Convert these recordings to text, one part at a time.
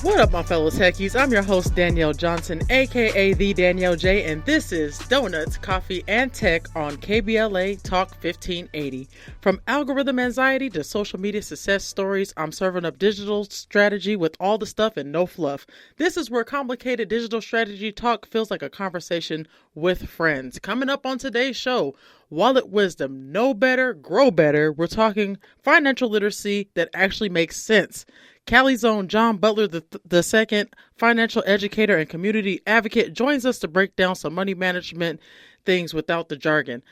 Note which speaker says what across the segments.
Speaker 1: What up, my fellow techies? I'm your host, Dannielle Johnson, aka the Dannielle Jay, and this is Donuts, Coffee, and Tech on KBLA Talk 1580. From algorithm anxiety to social media success stories, I'm serving up digital strategy with all the stuff and no fluff. This is where complicated digital strategy talk feels like a conversation with friends. Coming up on today's show, Wallet Wisdom, Know Better, Grow Better. We're talking financial literacy that actually makes sense. Cali's own Jon Butler II, financial educator and community advocate, joins us to break down some money management things without the jargon.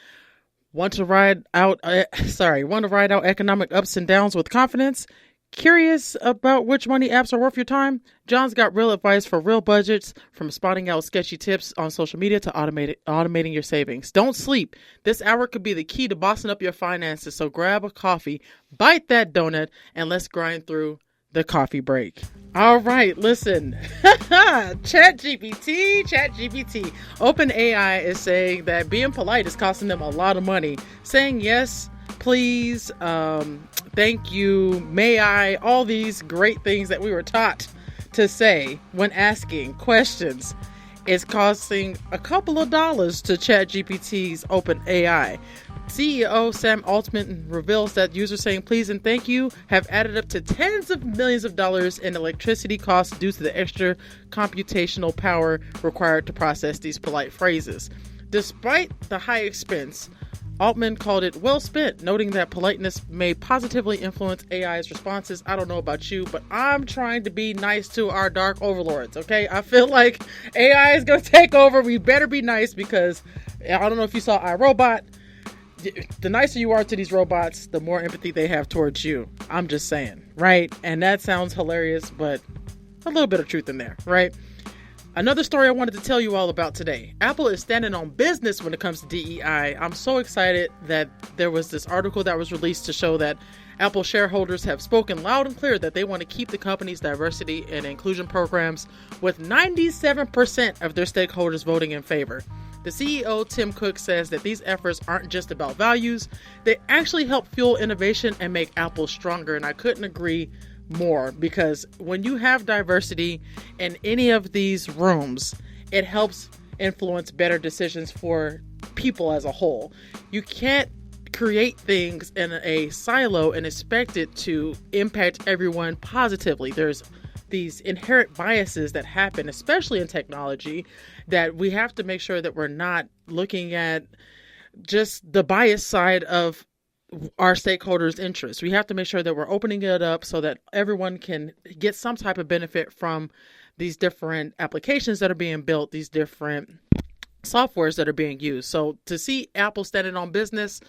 Speaker 1: Want to ride out economic ups and downs with confidence? Curious about which money apps are worth your time? Jon's got real advice for real budgets, from spotting out sketchy tips on social media to automating your savings. Don't sleep. This hour could be the key to bossing up your finances, so grab a coffee, bite that donut, and let's grind through the coffee break. All right, listen. ChatGPT. OpenAI is saying that being polite is costing them a lot of money. Saying yes, please, thank you, may I, all these great things that we were taught to say when asking questions is costing a couple of dollars to ChatGPT's OpenAI. CEO Sam Altman reveals that users saying please and thank you have added up to tens of millions of dollars in electricity costs due to the extra computational power required to process these polite phrases. Despite the high expense, Altman called it well spent, noting that politeness may positively influence AI's responses. I don't know about you, but I'm trying to be nice to our dark overlords, okay? I feel like AI is going to take over. We better be nice, because I don't know if you saw iRobot. The nicer you are to these robots, the more empathy they have towards you. I'm just saying, right? And that sounds hilarious, but a little bit of truth in there, right? Another story I wanted to tell you all about today. Apple is standing on business when it comes to DEI. I'm so excited that there was this article that was released to show that Apple shareholders have spoken loud and clear that they want to keep the company's diversity and inclusion programs, with 97% of their stakeholders voting in favor. The CEO, Tim Cook, says that these efforts aren't just about values, they actually help fuel innovation and make Apple stronger. And I couldn't agree more, because when you have diversity in any of these rooms, it helps influence better decisions for people as a whole. You can't create things in a silo and expect it to impact everyone positively. There's these inherent biases that happen, especially in technology, that we have to make sure that we're not looking at just the bias side of our stakeholders' interests. We have to make sure that we're opening it up so that everyone can get some type of benefit from these different applications that are being built, these different softwares that are being used. So to see Apple standing on business,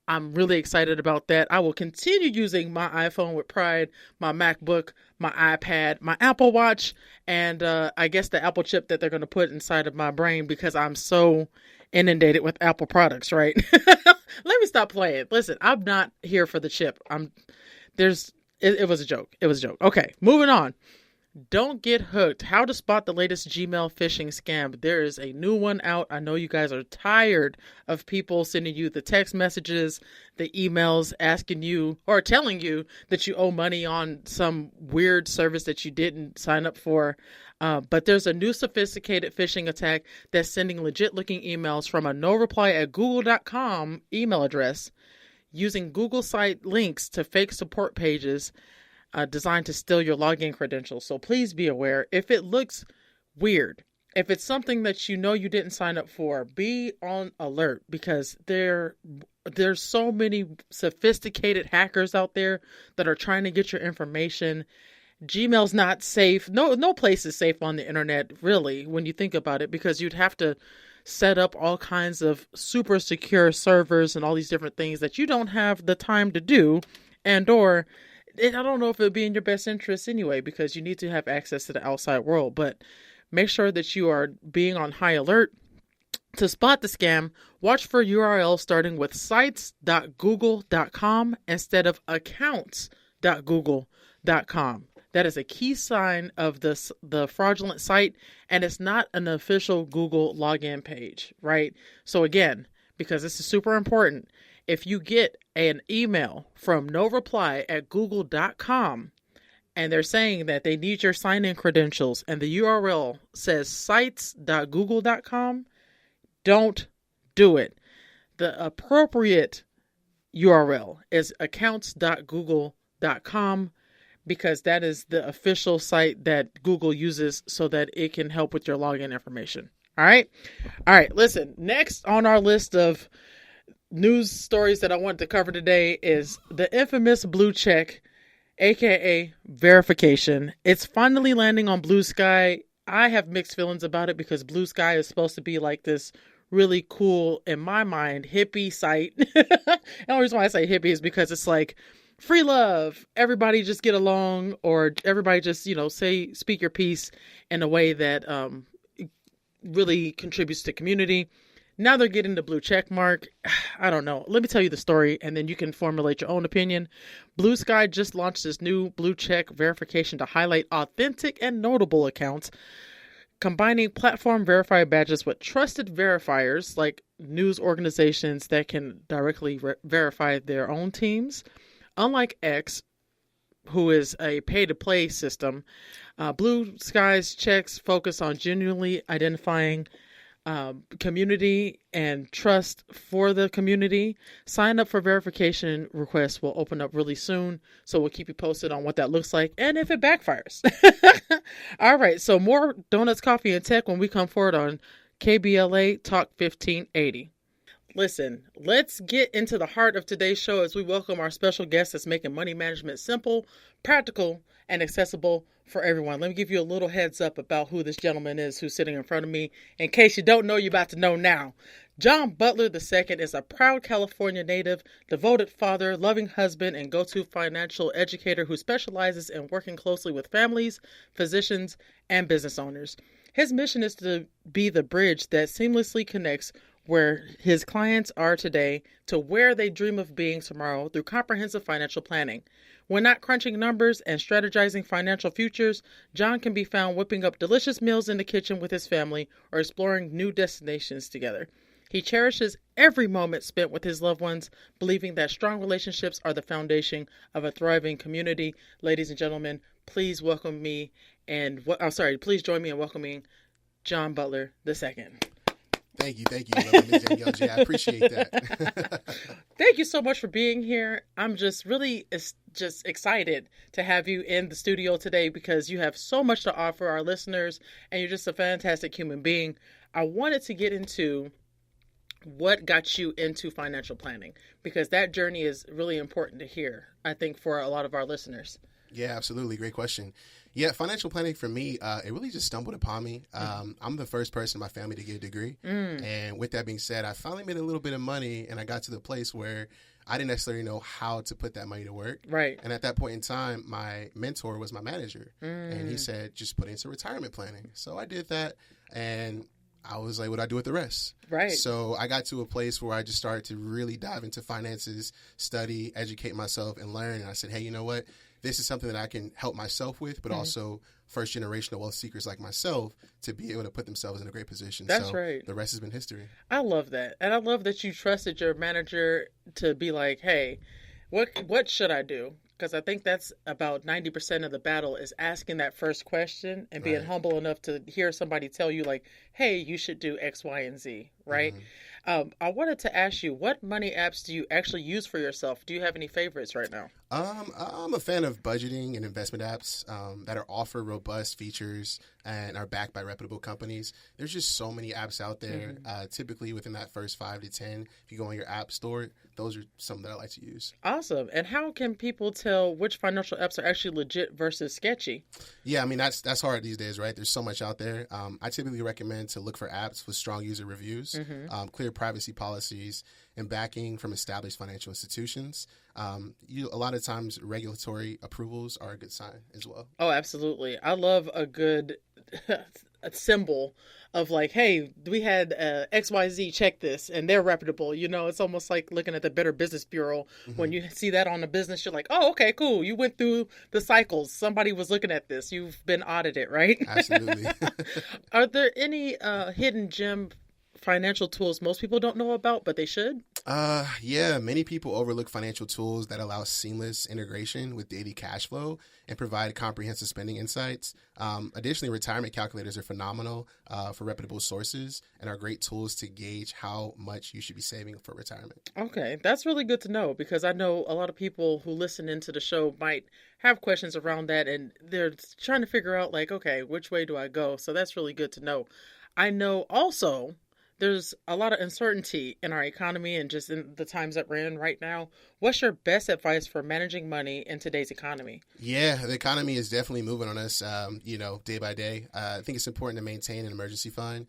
Speaker 1: I'm really excited about that. I will continue using my iPhone with pride, my MacBook, my iPad, my Apple Watch, and I guess the Apple chip that they're going to put inside of my brain, because I'm so inundated with Apple products, right? Let me stop playing. Listen, I'm not here for the chip. It was a joke. It was a joke. Okay, moving on. Don't get hooked. How to spot the latest Gmail phishing scam. There is a new one out. I know you guys are tired of people sending you the text messages, the emails asking you or telling you that you owe money on some weird service that you didn't sign up for. But there's a new sophisticated phishing attack that's sending legit looking emails from a no reply at google.com email address, using Google site links to fake support pages designed to steal your login credentials. So please be aware. If it looks weird, if it's something that you know you didn't sign up for, be on alert, because there's so many sophisticated hackers out there that are trying to get your information. Gmail's not safe. No place is safe on the internet, really, when you think about it, because you'd have to set up all kinds of super secure servers and all these different things that you don't have the time to do, I don't know if it would be in your best interest anyway, because you need to have access to the outside world. But make sure that you are being on high alert. To spot the scam, watch for URLs starting with sites.google.com instead of accounts.google.com. That is a key sign of the fraudulent site, and it's not an official Google login page, right? So again, because this is super important, if you get an email from no reply at google.com and they're saying that they need your sign-in credentials, and the URL says sites.google.com. Don't do it. The appropriate URL is accounts.google.com, because that is the official site that Google uses so that it can help with your login information. All right. Listen, next on our list of news stories that I want to cover today is the infamous blue check, aka verification. It's finally landing on Bluesky. I have mixed feelings about it because Bluesky is supposed to be like this really cool, in my mind, hippie site. The only reason why I say hippie is because it's like free love, everybody just get along, or everybody just, speak your piece in a way that really contributes to community. Now they're getting the blue check mark. I don't know. Let me tell you the story, and then you can formulate your own opinion. Bluesky just launched this new blue check verification to highlight authentic and notable accounts, combining platform verified badges with trusted verifiers like news organizations that can directly verify their own teams. Unlike X, who is a pay-to-play system, Bluesky's checks focus on genuinely identifying community and trust for the community. Sign up for verification requests will open up really soon, so we'll keep you posted on what that looks like and if it backfires. All right, so more Donuts, Coffee, and Tech when we come forward on KBLA Talk 1580. Listen, let's get into the heart of today's show as we welcome our special guest that's making money management simple, practical, and accessible for everyone. Let me give you a little heads up about who this gentleman is who's sitting in front of me. In case you don't know, you're about to know now. Jon Butler II is a proud California native, devoted father, loving husband, and go-to financial educator who specializes in working closely with families, physicians, and business owners. His mission is to be the bridge that seamlessly connects where his clients are today to where they dream of being tomorrow through comprehensive financial planning. When not crunching numbers and strategizing financial futures, Jon can be found whipping up delicious meals in the kitchen with his family or exploring new destinations together. He cherishes every moment spent with his loved ones, believing that strong relationships are the foundation of a thriving community. Ladies and gentlemen, please please join me in welcoming Jon Butler II.
Speaker 2: Thank you, Ms. Dannielle Jay. I appreciate that.
Speaker 1: Thank you so much for being here. I'm just really excited to have you in the studio today because you have so much to offer our listeners, and you're just a fantastic human being. I wanted to get into what got you into financial planning, because that journey is really important to hear, I think, for a lot of our listeners.
Speaker 2: Yeah, absolutely. Great question. Yeah, financial planning for me, it really just stumbled upon me. I'm the first person in my family to get a degree. And with that being said, I finally made a little bit of money, and I got to the place where I didn't necessarily know how to put that money to work.
Speaker 1: Right.
Speaker 2: And at that point in time, my mentor was my manager. And he said, just put into retirement planning. So I did that, and I was like, what do I do with the rest?
Speaker 1: Right.
Speaker 2: So I got to a place where I just started to really dive into finances, study, educate myself, and learn. And I said, hey, you know what? This is something that I can help myself with, but also first generational wealth seekers like myself to be able to put themselves in a great position.
Speaker 1: That's right.
Speaker 2: The rest has been history.
Speaker 1: I love that. And I love that you trusted your manager to be like, hey, what should I do? Because I think that's about 90% of the battle is asking that first question and being humble enough to hear somebody tell you like, hey, you should do X, Y, and Z, right? I wanted to ask you, what money apps do you actually use for yourself? Do you have any favorites right now?
Speaker 2: I'm a fan of budgeting and investment apps that offer robust features and are backed by reputable companies. There's just so many apps out there. Typically within that first 5 to 10, if you go on your app store, those are some that I like to use.
Speaker 1: Awesome. And how can people tell which financial apps are actually legit versus sketchy?
Speaker 2: Yeah, I mean, that's hard these days, right? There's so much out there. I typically recommend to look for apps with strong user reviews, clear privacy policies, and backing from established financial institutions. A lot of times regulatory approvals are a good sign as well.
Speaker 1: Oh, absolutely. I love a good a symbol of like, hey, we had XYZ check this and they're reputable. You know, it's almost like looking at the Better Business Bureau. When you see that on a business, you're like, oh, okay, cool. You went through the cycles. Somebody was looking at this. You've been audited, right?
Speaker 2: Absolutely.
Speaker 1: Are there any hidden gem financial tools most people don't know about, but they should?
Speaker 2: Yeah, many people overlook financial tools that allow seamless integration with daily cash flow and provide comprehensive spending insights. Additionally, retirement calculators are phenomenal for reputable sources and are great tools to gauge how much you should be saving for retirement.
Speaker 1: Okay, that's really good to know because I know a lot of people who listen into the show might have questions around that and they're trying to figure out, like, okay, which way do I go? So that's really good to know. I know also there's a lot of uncertainty in our economy and just in the times that we're in right now. What's your best advice for managing money in today's economy?
Speaker 2: Yeah, the economy is definitely moving on us, day by day. I think it's important to maintain an emergency fund.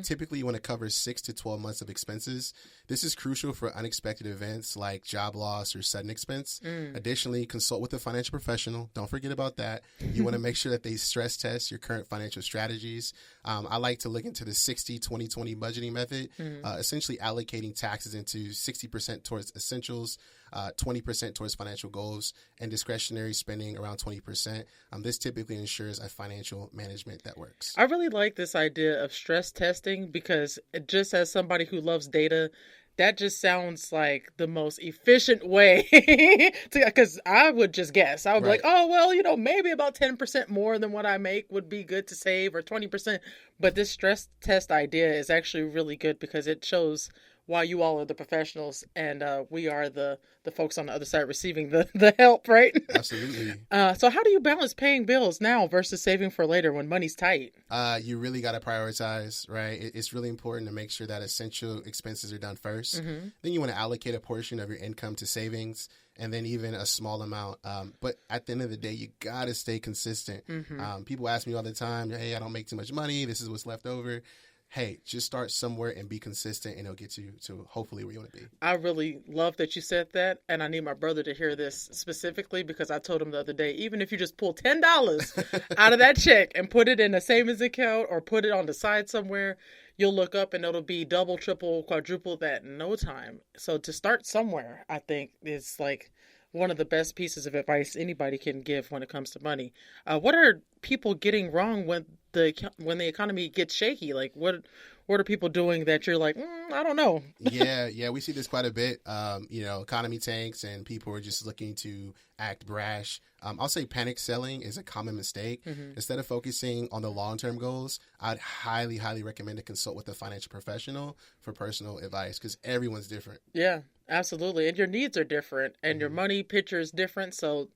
Speaker 2: Typically, you want to cover 6 to 12 months of expenses. This is crucial for unexpected events like job loss or sudden expense. Additionally, consult with a financial professional. Don't forget about that. You want to make sure that they stress test your current financial strategies. I like to look into the 60-20-20 budgeting method, essentially allocating taxes into 60% towards essentials, 20% towards financial goals, and discretionary spending around 20%. This typically ensures a financial management that works.
Speaker 1: I really like this idea of stress testing because just as somebody who loves data, that just sounds like the most efficient way because I would just guess. I would be like, oh, well, maybe about 10% more than what I make would be good to save, or 20%. But this stress test idea is actually really good because it shows why you all are the professionals and we are the folks on the other side receiving the help, right?
Speaker 2: Absolutely.
Speaker 1: So how do you balance paying bills now versus saving for later when money's tight?
Speaker 2: You really got to prioritize, right? It's really important to make sure that essential expenses are done first. Then you want to allocate a portion of your income to savings and then even a small amount. But at the end of the day, you got to stay consistent. People ask me all the time, hey, I don't make too much money. This is what's left over. Hey, just start somewhere and be consistent, and it'll get you to hopefully where you want to be.
Speaker 1: I really love that you said that, and I need my brother to hear this specifically because I told him the other day, even if you just pull $10 out of that check and put it in a savings account or put it on the side somewhere, you'll look up and it'll be double, triple, quadruple that in no time. So to start somewhere, I think is like one of the best pieces of advice anybody can give when it comes to money. What are people getting wrong when the economy gets shaky? Like what are people doing that you're like, I don't know?
Speaker 2: Yeah, we see this quite a bit. Economy tanks and people are just looking to act brash. I'll say panic selling is a common mistake. Instead of focusing on the long-term goals, I'd highly, highly recommend to consult with a financial professional for personal advice because everyone's different.
Speaker 1: Yeah, absolutely. And your needs are different and your money picture is different. So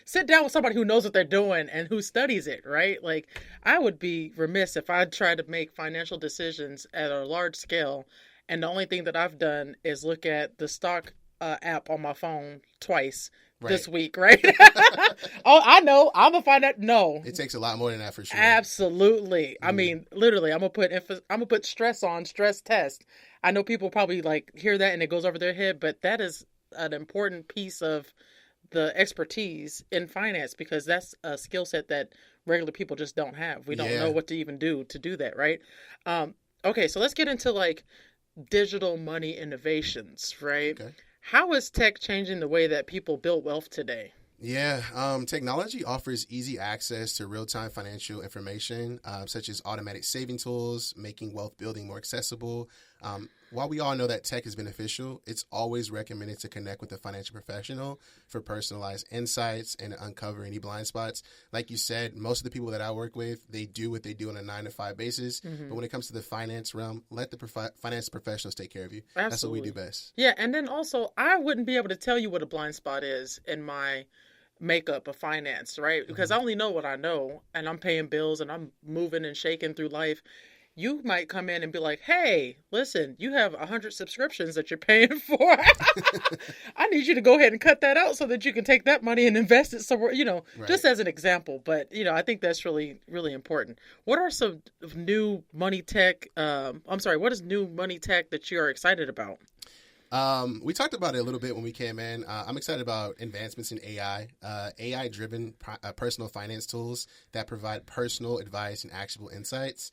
Speaker 1: sit down with somebody who knows what they're doing and who studies it, right? Like I would be remiss if I tried to make financial decisions at a large scale and the only thing that I've done is look at the stock app on my phone twice this week, right? Oh, I know. I'm gonna find out. No,
Speaker 2: it takes a lot more than that for sure.
Speaker 1: Absolutely. I mean, literally, I'm gonna put stress on stress test. I know people probably like hear that and it goes over their head, but that is an important piece of the expertise in finance because that's a skill set that regular people just don't have. We don't know what to even do to do that, right? Okay, so let's get into like digital money innovations, right?
Speaker 2: Okay.
Speaker 1: How is tech changing the way that people build wealth today?
Speaker 2: Yeah, technology offers easy access to real-time financial information, such as automatic saving tools, making wealth building more accessible. While we all know that tech is beneficial, it's always recommended to connect with a financial professional for personalized insights and uncover any blind spots. Like you said, most of the people that I work with, they do what they do on a 9-to-5 basis. But when it comes to the finance realm, let the finance professionals take care of you.
Speaker 1: Absolutely.
Speaker 2: That's what we do best.
Speaker 1: Yeah, and then also, I wouldn't be able to tell you what a blind spot is in my makeup of finance, right? Because I only know what I know, and I'm paying bills and I'm moving and shaking through life. You might come in and be like, hey, listen, you have 100 subscriptions that you're paying for. I need you to go ahead and cut that out so that you can take that money and invest it somewhere, just as an example. But, I think that's really, really important. What are some new money tech? What is new money tech that you are excited about?
Speaker 2: We talked about it a little bit when we came in. I'm excited about advancements in AI, AI-driven personal finance tools that provide personal advice and actionable insights.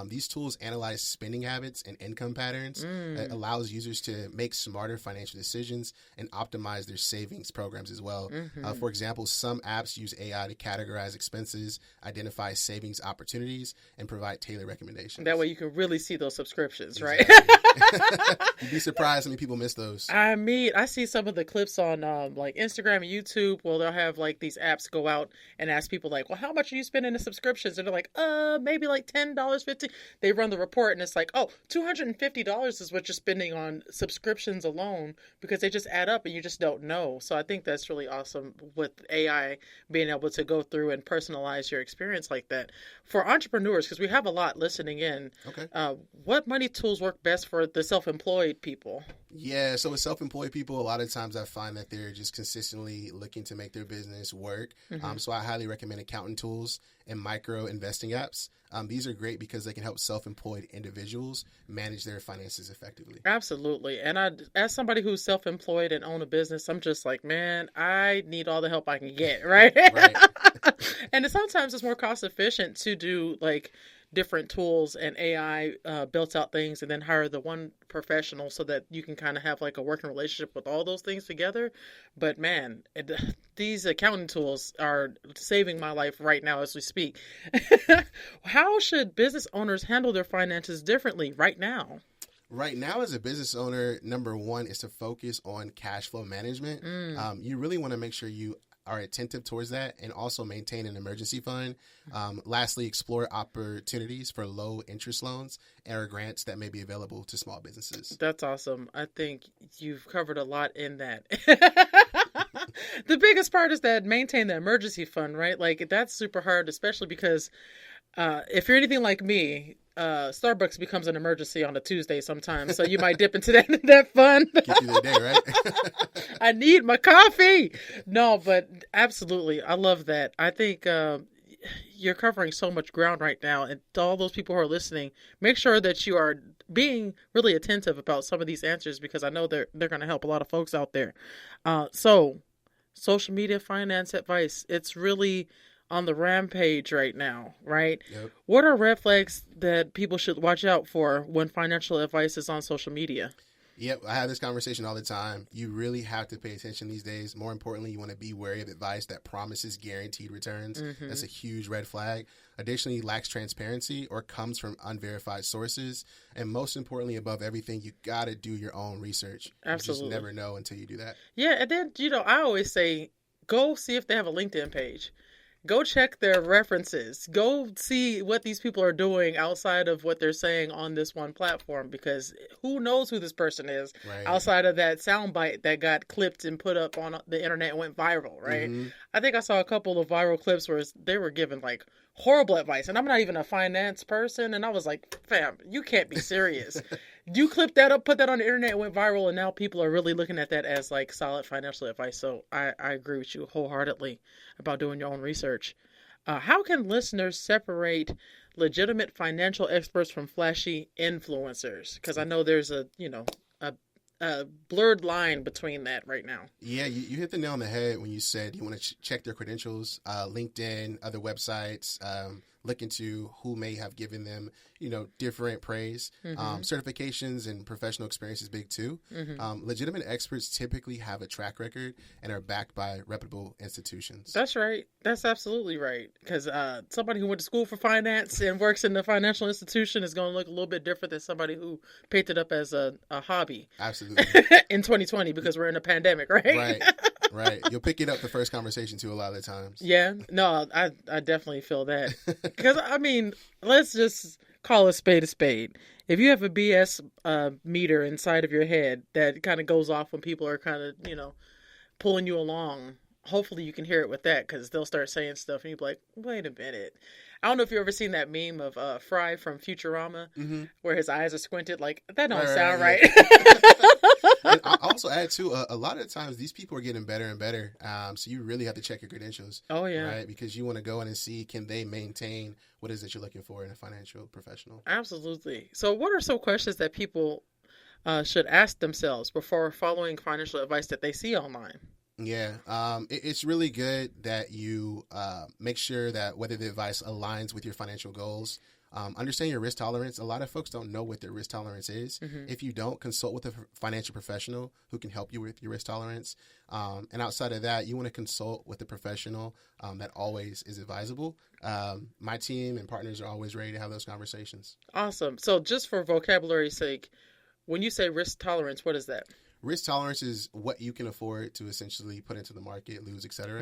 Speaker 2: These tools analyze spending habits and income patterns. It allows users to make smarter financial decisions and optimize their savings programs as well. For example, some apps use AI to categorize expenses, identify savings opportunities, and provide tailored recommendations.
Speaker 1: That way you can really see those subscriptions,
Speaker 2: exactly.
Speaker 1: right?
Speaker 2: You'd be surprised how many people miss those.
Speaker 1: I see some of the clips on like Instagram and YouTube. Well, they'll have like these apps go out and ask people like, well, how much are you spending in subscriptions? And they're like, maybe like $10, 50. They run the report and it's like, oh, $250 is what you're spending on subscriptions alone, because they just add up and you just don't know. So I think that's really awesome with AI being able to go through and personalize your experience like that. For entrepreneurs, because we have a lot listening in,
Speaker 2: Okay.
Speaker 1: what money tools work best for the self-employed people?
Speaker 2: Yeah, so with self-employed people, a lot of times I find that they're just consistently looking to make their business work. So I highly recommend accounting tools and micro investing apps. These are great because they can help self-employed individuals manage their finances effectively.
Speaker 1: Absolutely. And as somebody who's self-employed and own a business, I'm just like, man, I need all the help I can get, right?
Speaker 2: Right.
Speaker 1: And sometimes it's more cost efficient to do like different tools and AI built out things and then hire the one professional so that you can kind of have like a working relationship with all those things together. But man, these accounting tools are saving my life right now as we speak. How should business owners handle their finances differently right now?
Speaker 2: Right now, as a business owner, number one is to focus on cash flow management. You really want to make sure you are attentive towards that and also maintain an emergency fund. Lastly, explore opportunities for low interest loans or grants that may be available to small businesses.
Speaker 1: That's awesome. I think you've covered a lot in that. The biggest part is that maintain the emergency fund, right? Like that's super hard, especially because if you're anything like me, Starbucks becomes an emergency on a Tuesday sometimes. So you might dip into that fund.
Speaker 2: Get through the day, right?
Speaker 1: I need my coffee. No, but absolutely. I love that. I think you're covering so much ground right now. And to all those people who are listening, make sure that you are being really attentive about some of these answers, because I know they're going to help a lot of folks out there. So social media finance advice, it's really on the rampage right now, right?
Speaker 2: Yep.
Speaker 1: What are red flags that people should watch out for when financial advice is on social media?
Speaker 2: Yep, I have this conversation all the time. You really have to pay attention these days. More importantly, you want to be wary of advice that promises guaranteed returns. That's a huge red flag. Additionally, lacks transparency or comes from unverified sources. And most importantly, above everything, you got to do your own research.
Speaker 1: Absolutely.
Speaker 2: You just never know until you do that.
Speaker 1: Yeah, and then, I always say, go see if they have a LinkedIn page. Go check their references. Go see what these people are doing outside of what they're saying on this one platform, because who knows who this person is outside of that soundbite that got clipped and put up on the internet and went viral, right? I think I saw a couple of viral clips where they were giving like horrible advice, and I'm not even a finance person, and I was like, fam, you can't be serious. You clipped that up, put that on the internet, went viral, and now people are really looking at that as like solid financial advice. So I agree with you wholeheartedly about doing your own research. How can listeners separate legitimate financial experts from flashy influencers? Because I know there's a blurred line between that right now.
Speaker 2: Yeah, you hit the nail on the head when you said you want to check their credentials, LinkedIn, other websites, look into who may have given them, different praise. Certifications and professional experience is big too. Legitimate experts typically have a track record and are backed by reputable institutions.
Speaker 1: That's right. That's absolutely right. Because somebody who went to school for finance and works in the financial institution is going to look a little bit different than somebody who picked it up as a hobby.
Speaker 2: Absolutely.
Speaker 1: In 2020, because we're in a pandemic, right?
Speaker 2: Right. You'll pick it up the first conversation too a lot of the times.
Speaker 1: Yeah. No, I definitely feel that. Because, let's just call a spade a spade. If you have a BS meter inside of your head that kind of goes off when people are kind of, pulling you along, hopefully you can hear it with that, because they'll start saying stuff and you'll be like, wait a minute. I don't know if you've ever seen that meme of Fry from Futurama, where his eyes are squinted. Like, that don't sound right.
Speaker 2: And I'll also add, too, a lot of the times these people are getting better and better. So you really have to check your credentials.
Speaker 1: Oh, yeah.
Speaker 2: Right? Because you want to go in and see, can they maintain what it is that you're looking for in a financial professional?
Speaker 1: Absolutely. So what are some questions that people should ask themselves before following financial advice that they see online?
Speaker 2: Yeah, it's really good that you make sure that whether the advice aligns with your financial goals. Understand your risk tolerance. A lot of folks don't know what their risk tolerance is. If you don't, consult with a financial professional who can help you with your risk tolerance. And outside of that, you want to consult with a professional that always is advisable. My team and partners are always ready to have those conversations.
Speaker 1: Awesome. So just for vocabulary's sake, when you say risk tolerance, what is that?
Speaker 2: Risk tolerance is what you can afford to essentially put into the market, lose, etc.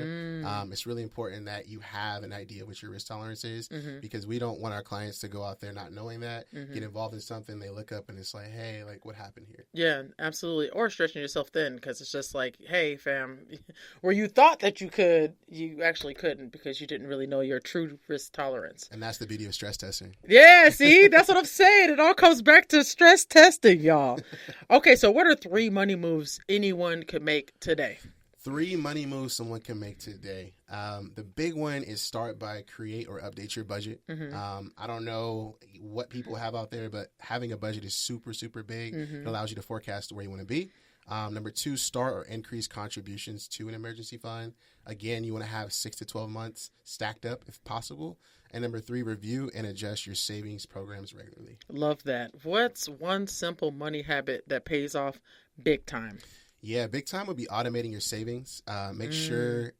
Speaker 2: It's really important that you have an idea what your risk tolerance is, because we don't want our clients to go out there not knowing that, get involved in something, they look up and it's like, hey, like what happened here?
Speaker 1: Yeah, absolutely. Or stretching yourself thin, because it's just like, hey, fam, where you thought that you could, you actually couldn't because you didn't really know your true risk tolerance.
Speaker 2: And that's the beauty of stress testing.
Speaker 1: Yeah, see, that's what I'm saying. It all comes back to stress testing, y'all. Okay, so what are 3 money moves anyone could make today?
Speaker 2: 3 money moves someone can make today. The big one is start by create or update your budget. I don't know what people have out there, but having a budget is super, super big. It allows you to forecast where you want to be. Number 2, start or increase contributions to an emergency fund. Again, you want to have 6 to 12 months stacked up if possible. And number 3, review and adjust your savings programs regularly.
Speaker 1: Love that. What's one simple money habit that pays off big time?
Speaker 2: Yeah, big time would be automating your savings. Make sure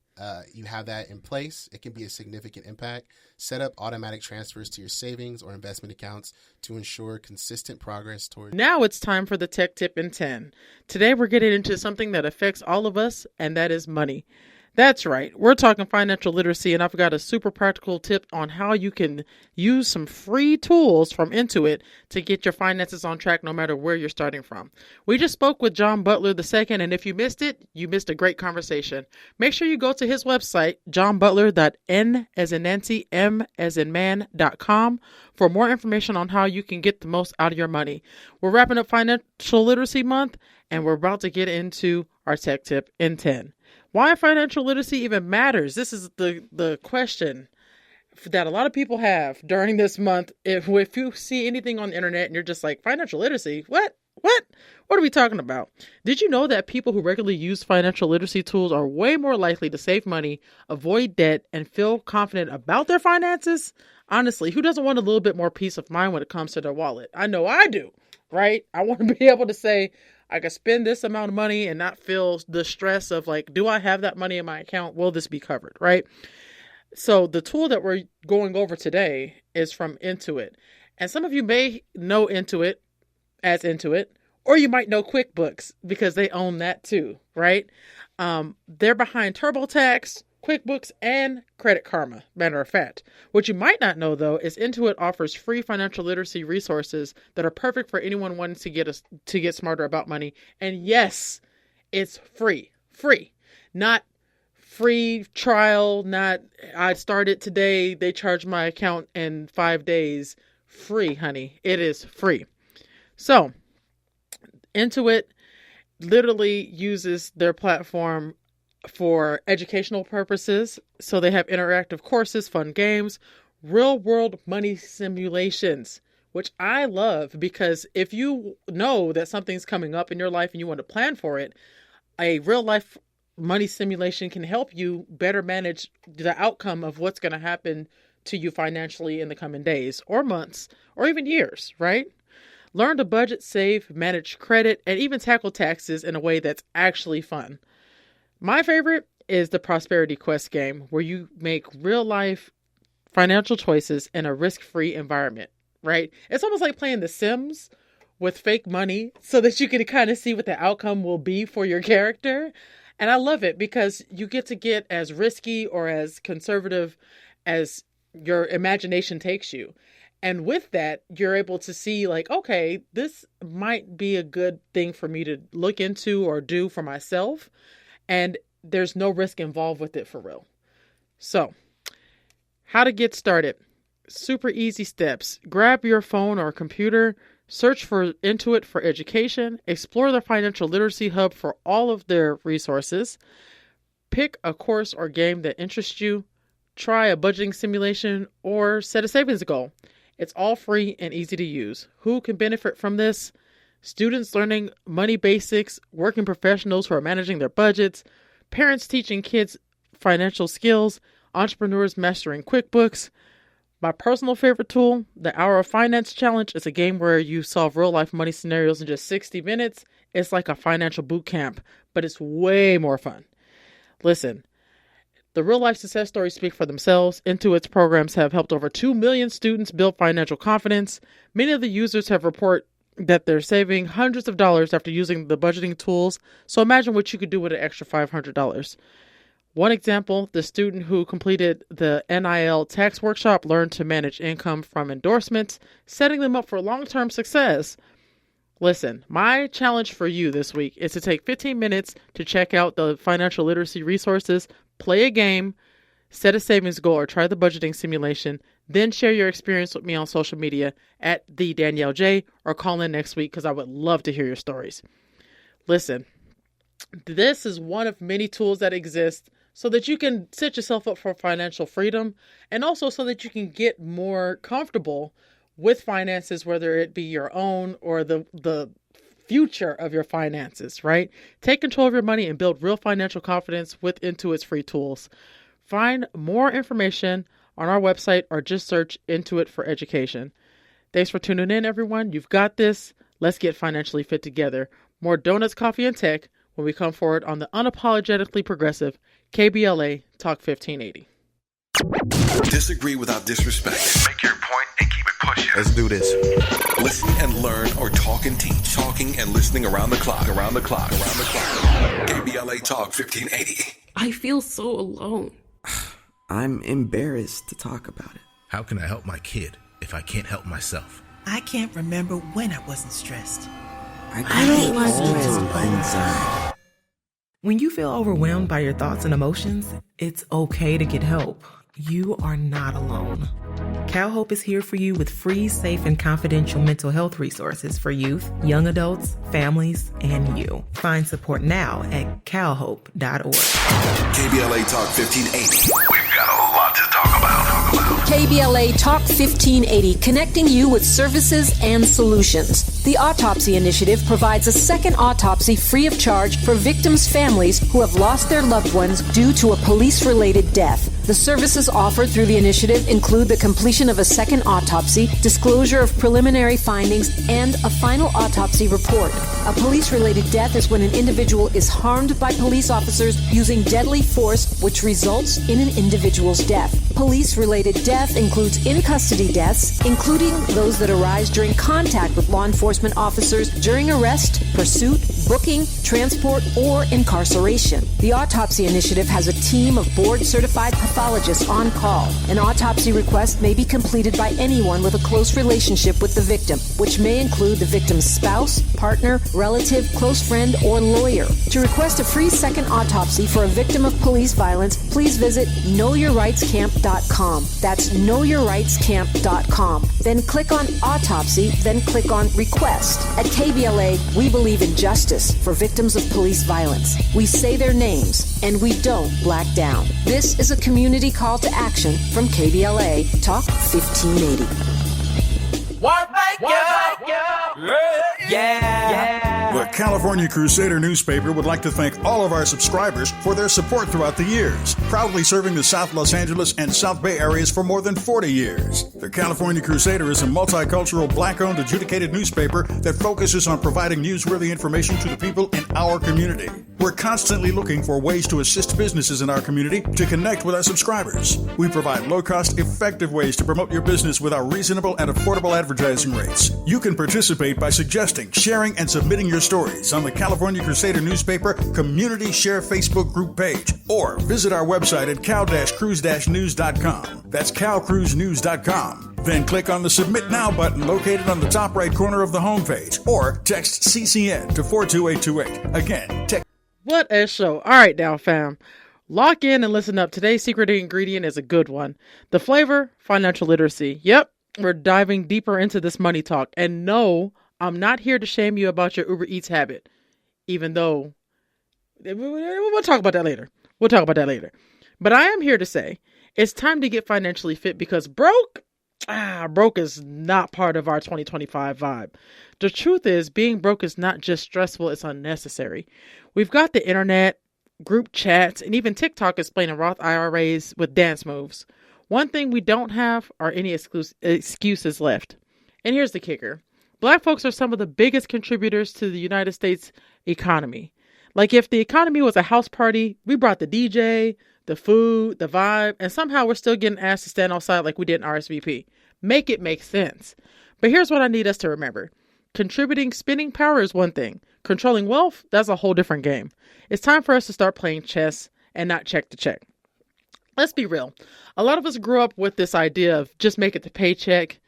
Speaker 2: you have that in place. It can be a significant impact. Set up automatic transfers to your savings or investment accounts to ensure consistent progress toward.
Speaker 1: Now it's time for the tech tip in 10. Today we're getting into something that affects all of us, and that is money. That's right. We're talking financial literacy, and I've got a super practical tip on how you can use some free tools from Intuit to get your finances on track no matter where you're starting from. We just spoke with Jon Butler II, and if you missed it, you missed a great conversation. Make sure you go to his website, jonbutler.n as in Nancy, m as in man.com, for more information on how you can get the most out of your money. We're wrapping up Financial Literacy Month, and we're about to get into our tech tip in 10. Why financial literacy even matters? This is the question that a lot of people have during this month. If you see anything on the internet and you're just like, financial literacy, what are we talking about? Did you know that people who regularly use financial literacy tools are way more likely to save money, avoid debt, and feel confident about their finances? Honestly, who doesn't want a little bit more peace of mind when it comes to their wallet? I know I do, right? I want to be able to say, I can spend this amount of money and not feel the stress of like, do I have that money in my account? Will this be covered? Right? So the tool that we're going over today is from Intuit. And some of you may know Intuit as Intuit, or you might know QuickBooks because they own that too, right? They're behind TurboTax, QuickBooks, and Credit Karma, matter of fact. What you might not know, though, is Intuit offers free financial literacy resources that are perfect for anyone wanting to get smarter about money. And yes, it's free. Free. Not free trial, not I started today, they charge my account in 5 days. Free, honey. It is free. So, Intuit literally uses their platform for educational purposes. So they have interactive courses, fun games, real world money simulations, which I love because if you know that something's coming up in your life and you want to plan for it, a real life money simulation can help you better manage the outcome of what's going to happen to you financially in the coming days or months or even years, right? Learn to budget, save, manage credit, and even tackle taxes in a way that's actually fun. My favorite is the Prosperity Quest game, where you make real life financial choices in a risk-free environment, right? It's almost like playing The Sims with fake money so that you can kind of see what the outcome will be for your character. And I love it because you get to get as risky or as conservative as your imagination takes you. And with that, you're able to see like, okay, this might be a good thing for me to look into or do for myself. And there's no risk involved with it for real. So, how to get started. Super easy steps. Grab your phone or computer. Search for Intuit for education. Explore the Financial Literacy Hub for all of their resources. Pick a course or game that interests you. Try a budgeting simulation or set a savings goal. It's all free and easy to use. Who can benefit from this? Students learning money basics, working professionals who are managing their budgets, parents teaching kids financial skills, entrepreneurs mastering QuickBooks. My personal favorite tool, the Hour of Finance Challenge, is a game where you solve real-life money scenarios in just 60 minutes. It's like a financial boot camp, but it's way more fun. Listen, the real-life success stories speak for themselves. Intuit's programs have helped over 2 million students build financial confidence. Many of the users have that they're saving hundreds of dollars after using the budgeting tools. So imagine what you could do with an extra $500. One example, the student who completed the NIL tax workshop learned to manage income from endorsements, setting them up for long-term success. Listen, my challenge for you this week is to take 15 minutes to check out the financial literacy resources, play a game, set a savings goal, or try the budgeting simulation. Then share your experience with me on social media at the Dannielle Jay, or call in next week because I would love to hear your stories. Listen, this is one of many tools that exist so that you can set yourself up for financial freedom, and also so that you can get more comfortable with finances, whether it be your own or the future of your finances, right? Take control of your money and build real financial confidence with Intuit's free tools. Find more information on our website or just search Intuit for education. Thanks for tuning in, everyone. You've got this. Let's get financially fit together. More donuts, coffee, and tech when we come forward on the unapologetically progressive KBLA Talk 1580.
Speaker 3: Disagree without disrespect.
Speaker 4: Make your point and keep it pushing.
Speaker 3: Let's do this. Listen and learn, or talk and teach. Talking and listening around the clock. KBLA Talk 1580.
Speaker 5: I feel so alone.
Speaker 6: I'm embarrassed to talk about it.
Speaker 7: How can I help my kid if I can't help myself?
Speaker 8: I can't remember when I wasn't stressed.
Speaker 6: I don't like
Speaker 8: inside.
Speaker 9: When you feel overwhelmed by your thoughts and emotions, it's okay to get help. You are not alone. CalHope is here for you with free, safe, and confidential mental health resources for youth, young adults, families, and you. Find support now at calhope.org.
Speaker 3: KBLA Talk 1580.
Speaker 4: We've got a lot to talk about.
Speaker 10: KBLA Talk 1580, connecting you with services and solutions. The Autopsy Initiative provides a second autopsy free of charge for victims' families who have lost their loved ones due to a police-related death. The services offered through the initiative include the completion of a second autopsy, disclosure of preliminary findings, and a final autopsy report. A police-related death is when an individual is harmed by police officers using deadly force, which results in an individual's death. Police-related death includes in-custody deaths, including those that arise during contact with law enforcement officers during arrest, pursuit, booking, transport, or incarceration. The Autopsy Initiative has a team of board-certified pathologists on call. An autopsy request may be completed by anyone with a close relationship with the victim, which may include the victim's spouse, partner, relative, close friend, or lawyer. To request a free second autopsy for a victim of police violence, please visit knowyourrightscamp.com. That's knowyourrightscamp.com. Then click on Autopsy, then click on Request. At KBLA, we believe in justice for victims of police violence. We say their names, and we don't black down. This is a community call to action from KBLA Talk 1580.
Speaker 11: The California Crusader newspaper would like to thank all of our subscribers for their support throughout the years, proudly serving the South Los Angeles and South Bay areas for more than 40 years. The California Crusader is a multicultural, black-owned, adjudicated newspaper that focuses on providing newsworthy information to the people in our community. We're constantly looking for ways to assist businesses in our community to connect with our subscribers. We provide low-cost, effective ways to promote your business with our reasonable and affordable advertising rates. You can participate by suggesting, sharing, and submitting your stories on the California Crusader newspaper Community Share Facebook group page, or visit our website at cal-cruise-news.com. That's calcruisenews.com. Then click on the Submit Now button located on the top right corner of the homepage, or text CCN to 42828. Again, text.
Speaker 1: What a show. All right now, fam. Lock in and listen up. Today's secret ingredient is a good one. The flavor, financial literacy. Yep, we're diving deeper into this money talk. And no, I'm not here to shame you about your Uber Eats habit, even though we'll talk about that later. But I am here to say it's time to get financially fit, because broke is not part of our 2025 vibe. The truth is, being broke is not just stressful, it's unnecessary. We've got the internet, group chats, and even TikTok explaining Roth IRAs with dance moves. One thing we don't have are any excuses left. And here's the kicker. Black folks are some of the biggest contributors to the United States economy. Like, if the economy was a house party, we brought the DJ, the food, the vibe, and somehow we're still getting asked to stand outside like we did in RSVP. Make it make sense. But here's what I need us to remember. Contributing spending power is one thing. Controlling wealth, that's a whole different game. It's time for us to start playing chess and not check to check. Let's be real. A lot of us grew up with this idea of just make it to paycheck,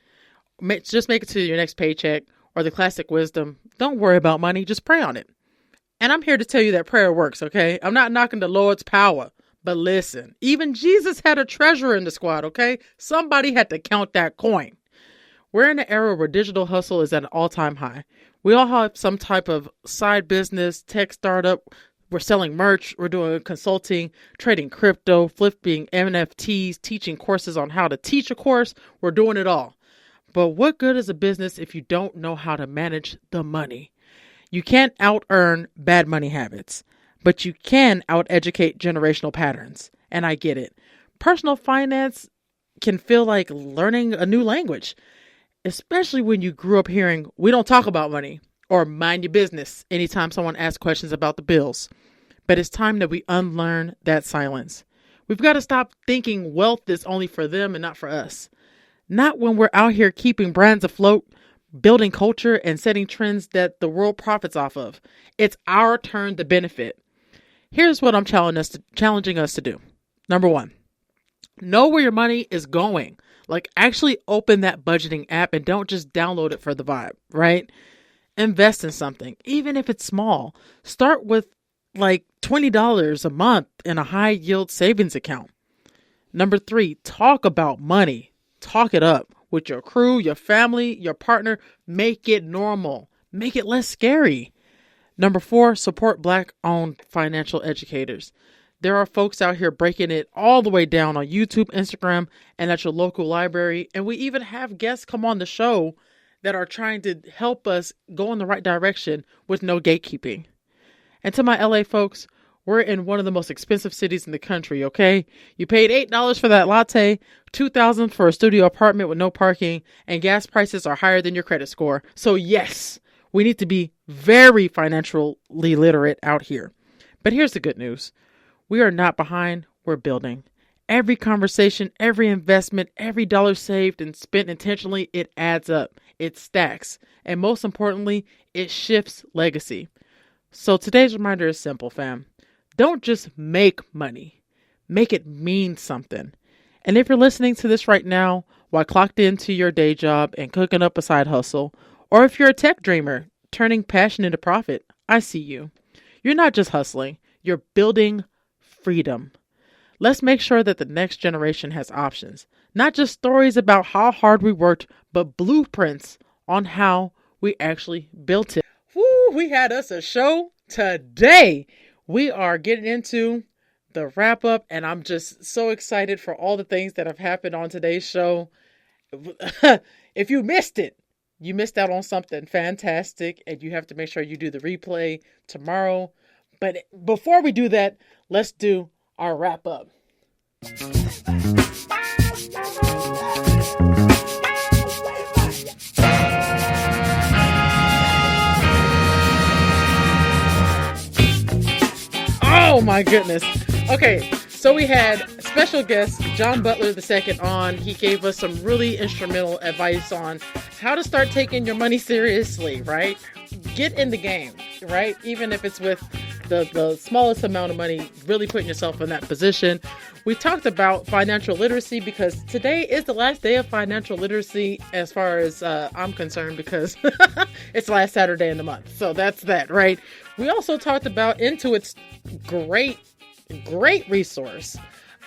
Speaker 1: just make it to your next paycheck, or the classic wisdom, don't worry about money, just pray on it. And I'm here to tell you that prayer works, okay? I'm not knocking the Lord's power, but listen, even Jesus had a treasurer in the squad, okay? Somebody had to count that coin. We're in an era where digital hustle is at an all-time high. We all have some type of side business, tech startup. We're selling merch. We're doing consulting, trading crypto, flipping NFTs, teaching courses on how to teach a course. We're doing it all. But what good is a business if you don't know how to manage the money? You can't out-earn bad money habits, but you can out-educate generational patterns. And I get it. Personal finance can feel like learning a new language, especially when you grew up hearing, we don't talk about money or mind your business anytime someone asks questions about the bills. But it's time that we unlearn that silence. We've got to stop thinking wealth is only for them and not for us. Not when we're out here keeping brands afloat, building culture, and setting trends that the world profits off of. It's our turn to benefit. Here's what I'm challenging us to do. Number 1, know where your money is going. Like, actually open that budgeting app and don't just download it for the vibe, right? Invest in something, even if it's small. Start with like $20 a month in a high yield savings account. Number 3, talk about money. Talk it up with your crew, your family, your partner. Make it normal. Make it less scary. Number 4, support Black-owned financial educators. There are folks out here breaking it all the way down on YouTube, Instagram, and at your local library. And we even have guests come on the show that are trying to help us go in the right direction with no gatekeeping. And to my LA folks, we're in one of the most expensive cities in the country, okay? You paid $8 for that latte, $2,000 for a studio apartment with no parking, and gas prices are higher than your credit score. So yes, we need to be very financially literate out here. But here's the good news. We are not behind, we're building. Every conversation, every investment, every dollar saved and spent intentionally, it adds up, it stacks, and most importantly, it shifts legacy. So today's reminder is simple, fam. Don't just make money, make it mean something. And if you're listening to this right now while clocked into your day job and cooking up a side hustle, or if you're a tech dreamer turning passion into profit, I see you. You're not just hustling, you're building freedom. Let's make sure that the next generation has options, not just stories about how hard we worked, but blueprints on how we actually built it. Woo, we had us a show today. We are getting into the wrap up, and I'm just so excited for all the things that have happened on today's show. If you missed it, you missed out on something fantastic, and you have to make sure you do the replay tomorrow. But before we do that, let's do our wrap up. Oh my goodness. Okay, so we had special guest Jon Butler II on. He gave us some really instrumental advice on how to start taking your money seriously, right? Get in the game, right? Even if it's with the smallest amount of money, really putting yourself in that position. We talked about financial literacy because today is the last day of financial literacy as far as I'm concerned, because it's last Saturday in the month. So that's that, right? We also talked about Intuit's great resource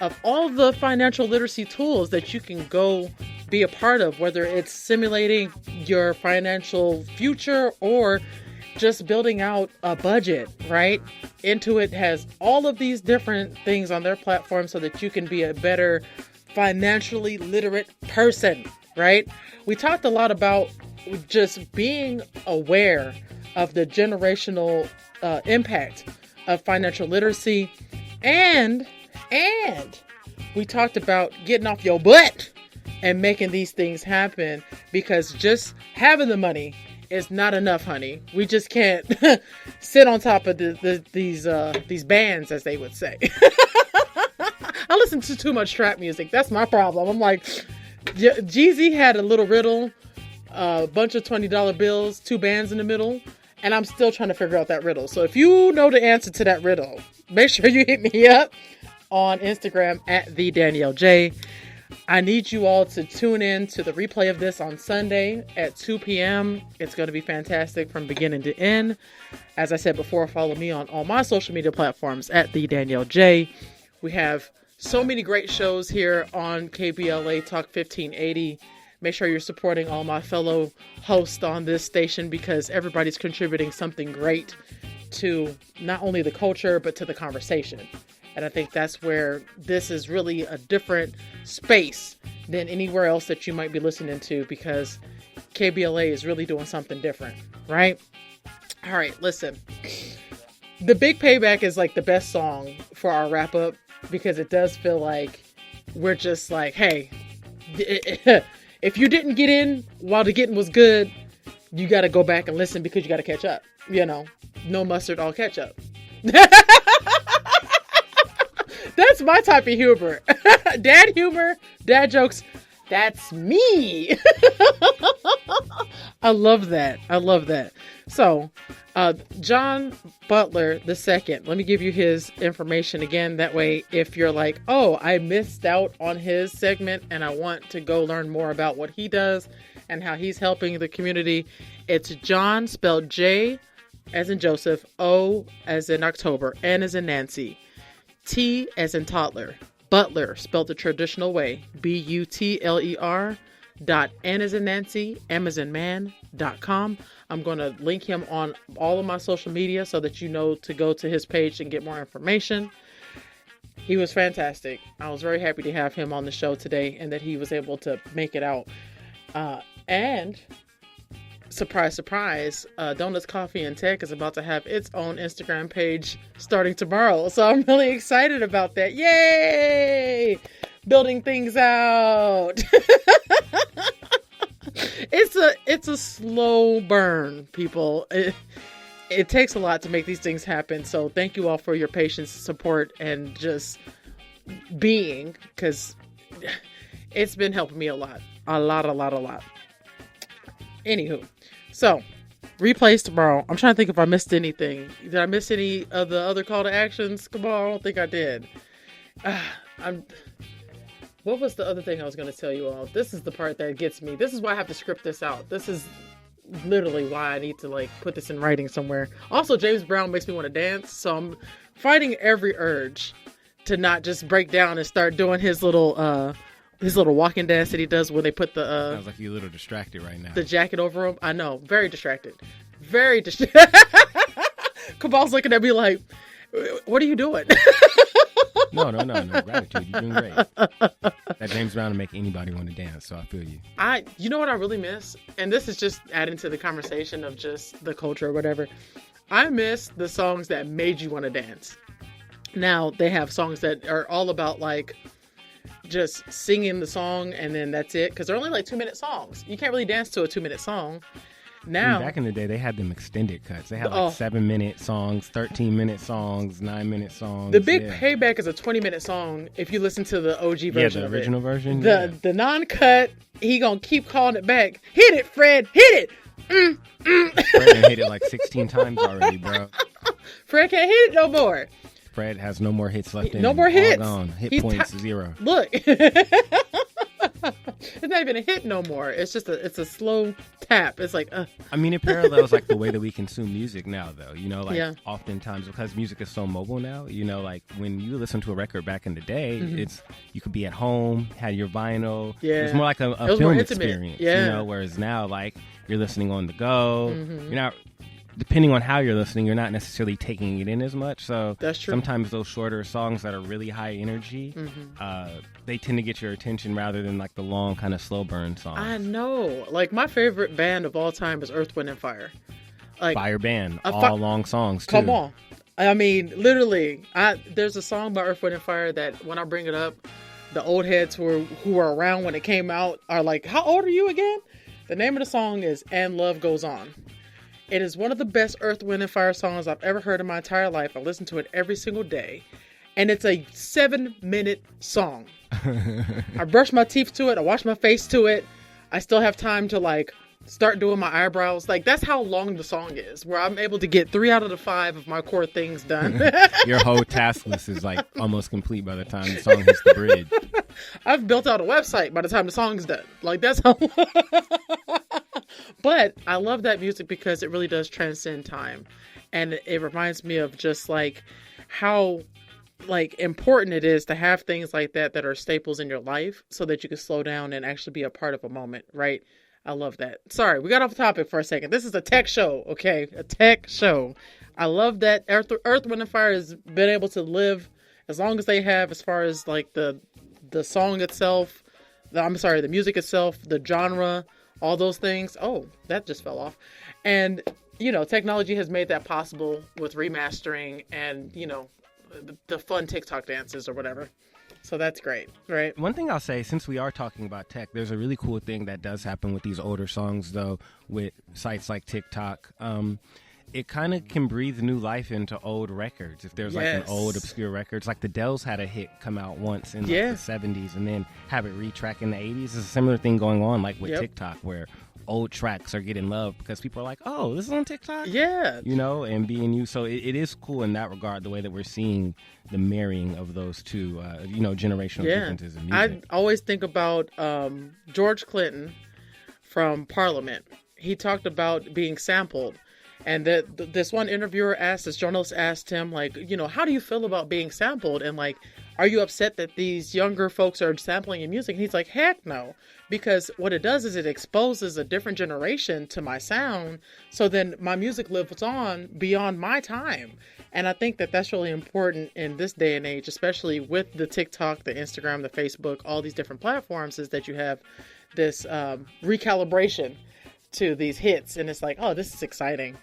Speaker 1: of all the financial literacy tools that you can go be a part of, whether it's simulating your financial future or just building out a budget, right? Intuit has all of these different things on their platform so that you can be a better financially literate person, right? We talked a lot about just being aware of the generational impact of financial literacy, and we talked about getting off your butt and making these things happen, because just having the money is not enough, honey. We just can't sit on top of these bands, as they would say. I listen to too much trap music. That's my problem. I'm like, Jeezy had a little riddle a bunch of $20 bills, 2 bands in the middle, and I'm still trying to figure out that riddle. So if you know the answer to that riddle, make sure you hit me up on Instagram at the Dannielle Jay. I need you all to tune in to the replay of this on Sunday at 2 p.m. It's going to be fantastic from beginning to end. As I said before, follow me on all my social media platforms at the Dannielle Jay. We have so many great shows here on KBLA Talk 1580. Make sure you're supporting all my fellow hosts on this station because everybody's contributing something great to not only the culture, but to the conversation. And I think that's where this is really a different space than anywhere else that you might be listening to because KBLA is really doing something different, right? All right, listen. The Big Payback is like the best song for our wrap up because it does feel like we're just like, hey, if you didn't get in while the getting was good, you got to go back and listen because you got to catch up. You know, no mustard, all ketchup. That's my type of humor. Dad jokes. That's me. I love that. So, Jon Butler II, let me give you his information again. That way, if you're like, oh, I missed out on his segment and I want to go learn more about what he does and how he's helping the community, it's Jon, spelled J as in Joseph, O as in October, N as in Nancy, T as in toddler, Butler, spelled the traditional way, Butler, N as in Nancy, M as in man.com. I'm going to link him on all of my social media so that you know to go to his page and get more information. He was fantastic. I was very happy to have him on the show today and that he was able to make it out. And surprise, surprise, Donuts, Coffee, and Tech is about to have its own Instagram page starting tomorrow. So I'm really excited about that. Yay! Building things out. It's a slow burn, people. It takes a lot to make these things happen. So thank you all for your patience, support, and just being, because it's been helping me a lot. A lot. Anywho, so replays tomorrow. I'm trying to think if I missed anything. Did I miss any of the other call to actions? Come on, I don't think I did. What was the other thing I was going to tell you all? This is the part that gets me. This is why I have to script this out. This is literally why I need to put this in writing somewhere. Also, James Brown makes me want to dance, so I'm fighting every urge to not just break down and start doing his little walking dance that he does when they put the
Speaker 12: sounds like you're a little distracted right now.
Speaker 1: The jacket over him. I know, very distracted. Very distracted. Kabal's looking at me like, what are you doing?
Speaker 12: No. Gratitude. You're doing great. That James Brown will make anybody want to dance, so I feel you.
Speaker 1: You know what I really miss? And this is just adding to the conversation of just the culture or whatever. I miss the songs that made you want to dance. Now, they have songs that are all about just singing the song and then that's it. Because they're only 2-minute songs. You can't really dance to a 2-minute song. Now,
Speaker 12: back in the day, they had them extended cuts. They had 7-minute songs, 13-minute songs, 9-minute songs.
Speaker 1: The Big Payback is a 20-minute song if you listen to the OG version.
Speaker 12: Yeah, the original version.
Speaker 1: The non-cut, he gonna keep calling it back. Hit it, Fred. Hit it.
Speaker 12: Fred hit it 16 times already, bro.
Speaker 1: Fred can't hit it no more.
Speaker 12: Fred has no more hits left in him.
Speaker 1: No more hits.
Speaker 12: All gone. Hit points 0.
Speaker 1: Look. It's not even a hit no more. It's just it's a slow tap. It's like,
Speaker 12: I mean, it parallels the way that we consume music now, though. Oftentimes, because music is so mobile now, when you listen to a record back in the day, you could be at home, had your vinyl. Yeah. It's more like a film experience. Yeah. Whereas now, you're listening on the go. You're not, depending on how you're listening, you're not necessarily taking it in as much. So
Speaker 1: that's true.
Speaker 12: Sometimes those shorter songs that are really high energy, they tend to get your attention rather than the long kind of slow burn songs.
Speaker 1: I know. My favorite band of all time is Earth, Wind, and Fire.
Speaker 12: Fire band. All long songs, too.
Speaker 1: Come on. I mean, literally, there's a song by Earth, Wind, and Fire that when I bring it up, the old heads who were around when it came out are like, how old are you again? The name of the song is And Love Goes On. It is one of the best Earth, Wind, and Fire songs I've ever heard in my entire life. I listen to it every single day. And it's a 7-minute song. I brush my teeth to it. I wash my face to it. I still have time to start doing my eyebrows. Like, that's how long the song is, where I'm able to get 3 out of the 5 of my core things done.
Speaker 12: Your whole task list is like almost complete by the time the song hits the bridge.
Speaker 1: I've built out a website by the time the song's done. Like, that's how. But I love that music because it really does transcend time. And it reminds me of just like how like important it is to have things like that are staples in your life so that you can slow down and actually be a part of a moment, right? I love that. Sorry, we got off topic for a second. This is a tech show, okay? A tech show. I love that Earth, Wind & Fire has been able to live as long as they have, as far as like the song itself, the music itself, the genre, all those things. Oh, that just fell off. And, you know, technology has made that possible with remastering and, you know, the fun TikTok dances or whatever. So that's great, right?
Speaker 12: One thing I'll say, since we are talking about tech, there's a really cool thing that does happen with these older songs, though, with sites like TikTok. It kind of can breathe new life into old records. If there's like an old obscure records, like the Dells had a hit come out once in like the 70s and then have it retrack in the 80s. There's a similar thing going on like with TikTok, where old tracks are getting love because people are like, oh, this is on TikTok?
Speaker 1: Yeah.
Speaker 12: You know, and being used. So it is cool in that regard, the way that we're seeing the marrying of those two, you know, generational differences in music.
Speaker 1: I always think about George Clinton from Parliament. He talked about being sampled. And this one interviewer this journalist asked him, like, you know, how do you feel about being sampled? And like, are you upset that these younger folks are sampling your music? And he's like, heck no. Because what it does is it exposes a different generation to my sound. So then my music lives on beyond my time. And I think that that's really important in this day and age, especially with the TikTok, the Instagram, the Facebook, all these different platforms, is that you have this recalibration to these hits. And it's like, oh, this is exciting.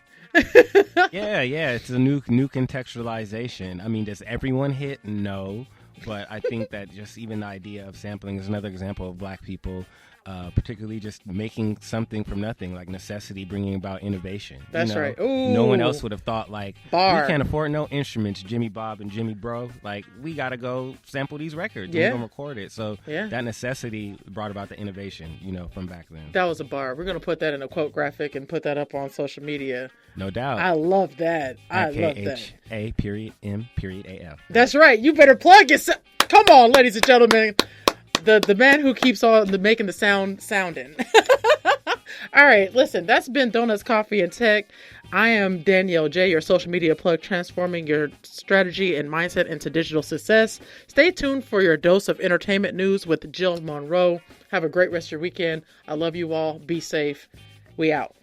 Speaker 12: yeah, it's a new contextualization. I mean, does everyone hit? No. But I think that just even the idea of sampling is another example of Black people, particularly just making something from nothing, like necessity bringing about innovation.
Speaker 1: That's right. Ooh.
Speaker 12: No one else would have thought, like,
Speaker 1: Bar.
Speaker 12: we can't afford no instruments, Jimmy Bob and Jimmy Bro. Like, we got to go sample these records.
Speaker 1: Yeah.
Speaker 12: And we're going to record it. So that necessity brought about the innovation, you know, from back then.
Speaker 1: That was a bar. We're going to put that in a quote graphic and put that up on social media.
Speaker 12: No doubt.
Speaker 1: I love that. I love that.
Speaker 12: KHA.M.AL.
Speaker 1: That's right. You better plug yourself. Come on, ladies and gentlemen. The man who keeps on making the sounding. All right, listen, that's been Donuts, Coffee, and Tech. I am Dannielle Jay, your social media plug, transforming your strategy and mindset into digital success. Stay tuned for your dose of entertainment news with Jill Monroe. Have a great rest of your weekend. I love you all. Be safe. We out.